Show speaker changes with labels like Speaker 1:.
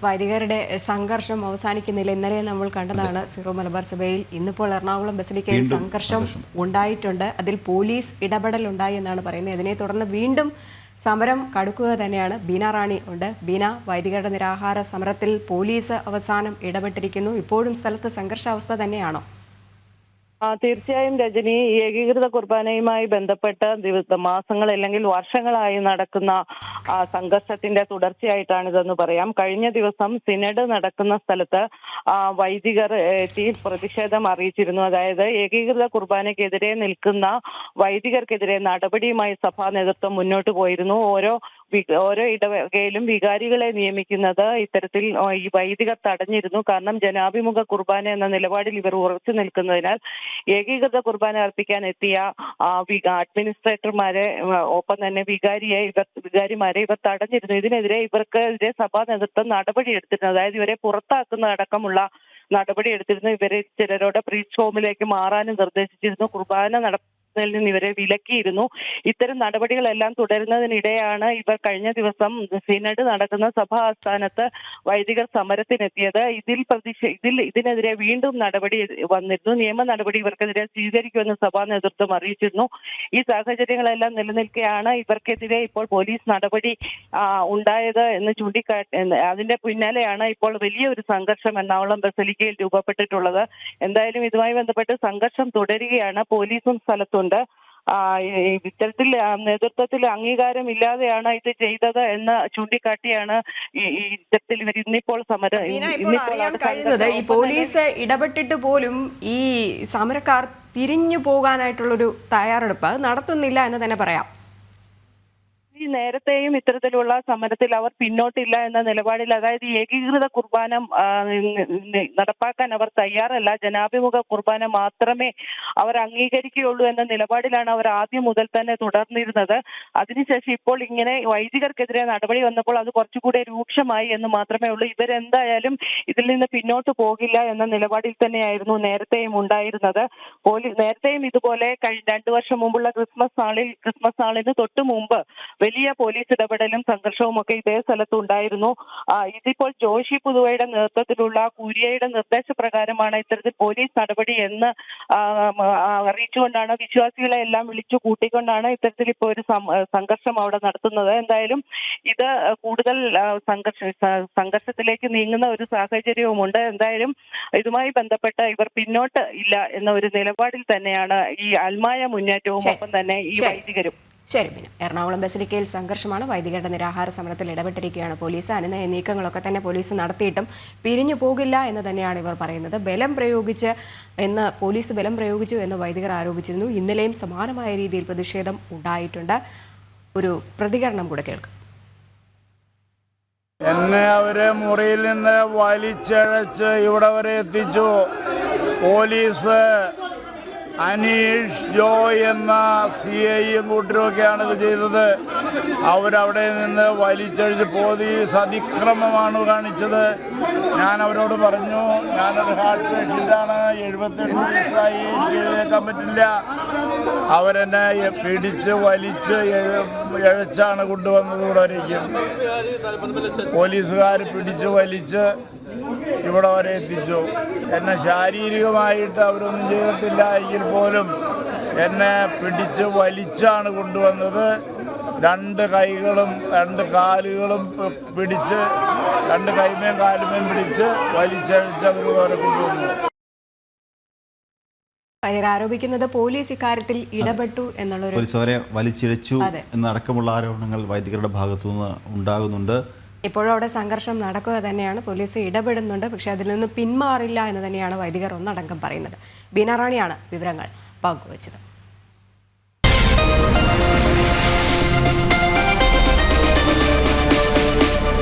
Speaker 1: വൈദികരുടെ സംഘർഷം അവസാനിക്കുന്നില്ല. ഇന്നലെ നമ്മൾ കണ്ടതാണ് സീറോ മലബാർ സഭയിൽ. ഇന്നിപ്പോൾ എറണാകുളം ബസലിക്കയിൽ സംഘർഷം ഉണ്ടായിട്ടുണ്ട്. അതിൽ പോലീസ് ഇടപെടൽ ഉണ്ടായി എന്നാണ് പറയുന്നത്. ഇതിനെ തുടർന്ന് വീണ്ടും സമരം കടുക്കുക തന്നെയാണ്. ബീന റാണി ഉണ്ട്. ബീന, വൈദികരുടെ നിരാഹാര സമരത്തിൽ പോലീസ് അവസാനം ഇടപെട്ടിരിക്കുന്നു. ഇപ്പോഴും സ്ഥലത്ത് സംഘർഷാവസ്ഥ തന്നെയാണോ?
Speaker 2: തീർച്ചയായും രജനി, ഏകീകൃത കുർബാനയുമായി ബന്ധപ്പെട്ട മാസങ്ങൾ അല്ലെങ്കിൽ വർഷങ്ങളായി നടക്കുന്ന സംഘർഷത്തിന്റെ തുടർച്ചയായിട്ടാണിതെന്ന് പറയാം. കഴിഞ്ഞ ദിവസം സിനഡ് നടക്കുന്ന സ്ഥലത്ത് വൈദികർ എത്തി പ്രതിഷേധം അറിയിച്ചിരുന്നു. അതായത് ഏകീകൃത കുർബാനയ്ക്കെതിരെ നിൽക്കുന്ന വൈദികർക്കെതിരെ നടപടിയുമായി സഭാ നേതൃത്വം മുന്നോട്ട് പോയിരുന്നു. ഓരോ ഇടവകയിലും വികാരികളെ നിയമിക്കുന്നത് ഇത്തരത്തിൽ ഈ വൈദികർ തടഞ്ഞിരുന്നു. കാരണം ജനാഭിമുഖ കുർബാന എന്ന നിലപാടിൽ ഇവർ ഉറച്ചു നിൽക്കുന്നതിനാൽ ഏകീകൃത കുർബാന അർപ്പിക്കാൻ എത്തിയ അഡ്മിനിസ്ട്രേറ്റർമാരെ ഒപ്പം തന്നെ വികാരിമാരെ ഇവർ തടഞ്ഞിരുന്നു. ഇതിനെതിരെ ഇവർക്കെതിരെ സഭാ നേതൃത്വം നടപടിയെടുത്തിരുന്നു. അതായത് ഇവരെ പുറത്താക്കുന്ന അടക്കമുള്ള നടപടി എടുത്തിരുന്നു. ഇവരെ ചിലരോട് പ്രീസ്റ്റ് ഹോമിലേക്ക് മാറാനും നിർദ്ദേശിച്ചിരുന്നു. കുർബാന ിൽ നിന്ന് ഇവരെ വിലക്കിയിരുന്നു. ഇത്തരം നടപടികളെല്ലാം തുടരുന്നതിനിടെയാണ് ഇവർ കഴിഞ്ഞ ദിവസം സിനഡ് നടക്കുന്ന സഭാ ആസ്ഥാനത്ത് വൈദികർ സമരത്തിനെത്തിയത്. ഇതിനെതിരെ വീണ്ടും നടപടി വന്നിരുന്നു. നിയമ നടപടി ഇവർക്കെതിരെ സ്വീകരിക്കുമെന്ന് സഭാ നേതൃത്വം അറിയിച്ചിരുന്നു. ഈ സാഹചര്യങ്ങളെല്ലാം നിലനിൽക്കെയാണ് ഇവർക്കെതിരെ ഇപ്പോൾ പോലീസ് നടപടി ഉണ്ടായത് എന്ന് അതിന്റെ പിന്നാലെയാണ് ഇപ്പോൾ വലിയൊരു സംഘർഷം എറണാകുളം ബസലിക്കയിൽ രൂപപ്പെട്ടിട്ടുള്ളത്. എന്തായാലും ഇതുമായി ബന്ധപ്പെട്ട് സംഘർഷം തുടരുകയാണ്. പോലീസും സ്ഥലത്തുണ്ട്. ഇത്തരത്തിൽ നേതൃത്വത്തിൽ അംഗീകാരമില്ലാതെയാണ് ഇത് ചെയ്തത് എന്ന് ചൂണ്ടിക്കാട്ടിയാണ് ഇത്തരത്തിൽ ഇവർ ഇന്നിപ്പോൾ സമരം
Speaker 1: കഴിയുന്നത്. ഈ പോലീസ് ഇടപെട്ടിട്ട് പോലും ഈ സമരക്കാർ പിരിഞ്ഞു പോകാനായിട്ടുള്ളൊരു തയ്യാറെടുപ്പ് അത് നടത്തുന്നില്ല എന്ന് തന്നെ പറയാം.
Speaker 2: നേരത്തെയും ഇത്തരത്തിലുള്ള സമരത്തിൽ അവർ പിന്നോട്ടില്ല എന്ന നിലപാടിൽ, അതായത് ഏകീകൃത കുർബാന നടപ്പാക്കാൻ അവർ തയ്യാറല്ല, ജനാഭിമുഖ കുർബാന മാത്രമേ അവർ അംഗീകരിക്കുകയുള്ളൂ എന്ന നിലപാടിലാണ് അവർ ആദ്യം മുതൽ തന്നെ തുടർന്നിരുന്നത്. അതിനുശേഷം ഇപ്പോൾ ഇങ്ങനെ വൈദികർക്കെതിരെ നടപടി വന്നപ്പോൾ അത് കുറച്ചുകൂടെ രൂക്ഷമായി എന്ന് മാത്രമേ ഉള്ളൂ. ഇവരെന്തായാലും ഇതിൽ നിന്ന് പിന്നോട്ട് പോകില്ല എന്ന നിലപാടിൽ തന്നെയായിരുന്നു നേരത്തെയും ഉണ്ടായിരുന്നത്. നേരത്തെയും ഇതുപോലെ 2 വർഷം മുമ്പുള്ള ക്രിസ്മസ് നാളിന് തൊട്ട് മുമ്പ് വലിയ പോലീസ് ഇടപെടലും സംഘർഷവും ഒക്കെ ഇതേ സ്ഥലത്ത് ഉണ്ടായിരുന്നു. ഇതിപ്പോൾ ജോഷി പുതുവയുടെ നേതൃത്വത്തിലുള്ള കുര്യയുടെ നിർദ്ദേശപ്രകാരമാണ് ഇത്തരത്തിൽ പോലീസ് നടപടി എന്ന് അറിയിച്ചുകൊണ്ടാണ് വിശ്വാസികളെ എല്ലാം വിളിച്ചു കൂട്ടിക്കൊണ്ടാണ് ഇത്തരത്തിൽ ഇപ്പോൾ ഒരു സംഘർഷം അവിടെ നടത്തുന്നത്. എന്തായാലും ഇത് കൂടുതൽ സംഘർഷത്തിലേക്ക് നീങ്ങുന്ന ഒരു സാഹചര്യവുമുണ്ട്. എന്തായാലും ഇതുമായി ബന്ധപ്പെട്ട് ഇവർ പിന്നോട്ട് ഇല്ല എന്ന ഒരു നിലപാടിൽ തന്നെയാണ് ഈ അൽമായ മുന്നേറ്റവും ഒപ്പം തന്നെ ഈ വൈദികരും.
Speaker 1: ശരി, പിന്നെ എറണാകുളം ബസലിക്കയിൽ സംഘർഷമാണ്. വൈദികരുടെ നിരാഹാര സമരത്തിൽ ഇടപെട്ടിരിക്കുകയാണ് പോലീസ്. അനുനയ നീക്കങ്ങളൊക്കെ തന്നെ പോലീസ് നടത്തിയിട്ടും പിരിഞ്ഞു പോകില്ല എന്ന് തന്നെയാണ് ഇവർ പറയുന്നത്. പോലീസ് ബലം പ്രയോഗിച്ചു എന്ന് വൈദികർ ആരോപിച്ചിരുന്നു. ഇന്നലെയും സമാനമായ രീതിയിൽ പ്രതിഷേധം ഉണ്ടായിട്ടുണ്ട്. ഒരു പ്രതികരണം കൂടെ കേൾക്കാം.
Speaker 3: എന്നെ അവരെ മുറിയിൽ നിന്ന് വലിച്ചഴച്ച് ഇവിടെ വരെ എത്തിച്ചു. പോലീസ് അനീഷ് ജോയ് എന്ന CIയും കൂട്ടരുമൊക്കെയാണ് ഇത് ചെയ്തത്. അവരവിടെ നിന്ന് വലിച്ചഴിച്ച് പോലീസ് അതിക്രമമാണ് കാണിച്ചത്. ഞാൻ അവരോട് പറഞ്ഞു, ഞാനൊരു ഹാർട്ട് പേഷ്യൻ്റാണ്, 78 വയസ്സായി, എഴുന്നേൽക്കാൻ പറ്റില്ല. അവരെന്നെ പിടിച്ച് വലിച്ച് ഇഴച്ചാണ് കൊണ്ടുവന്നത്. ഇവിടെ വരേക്കും പോലീസുകാർ പിടിച്ച് വലിച്ച് ഇവിടെ വരെ എത്തിച്ചു. എന്നെ ശാരീരികമായിട്ട് അവരൊന്നും ചെയ്തിട്ടില്ല എങ്കിൽ പോലും എന്നെ പിടിച്ച് വലിച്ചാണ് കൊണ്ടുവന്നത്. 2 കൈകളും 2 കാലുകളും പിടിച്ച് 2 കൈമേം കാലുമേം പിടിച്ച് വലിച്ചഴിച്ച് അവരെ കൊണ്ടുവന്നു.
Speaker 1: ആരോപിക്കുന്നത് പോലീസ് ഇക്കാര്യത്തിൽ ഇടപെട്ടു എന്നുള്ളൊരു,
Speaker 4: പോലീസ് അവരെ വലിച്ചിഴച്ചു എന്നടക്കമുള്ള ആരോപണങ്ങൾ വൈദികരുടെ ഭാഗത്തുനിന്ന് ഉണ്ടാകുന്നുണ്ട്.
Speaker 1: ഇപ്പോഴും അവിടെ സംഘർഷം നടക്കുക തന്നെയാണ്. പോലീസ് ഇടപെടുന്നുണ്ട്, പക്ഷേ അതിൽ നിന്ന് പിന്മാറില്ല എന്ന് തന്നെയാണ് വൈദികർ ഒന്നടങ്കം പറയുന്നത്. ബീന റാണിയാണ് വിവരങ്ങൾ പങ്കുവച്ചത്.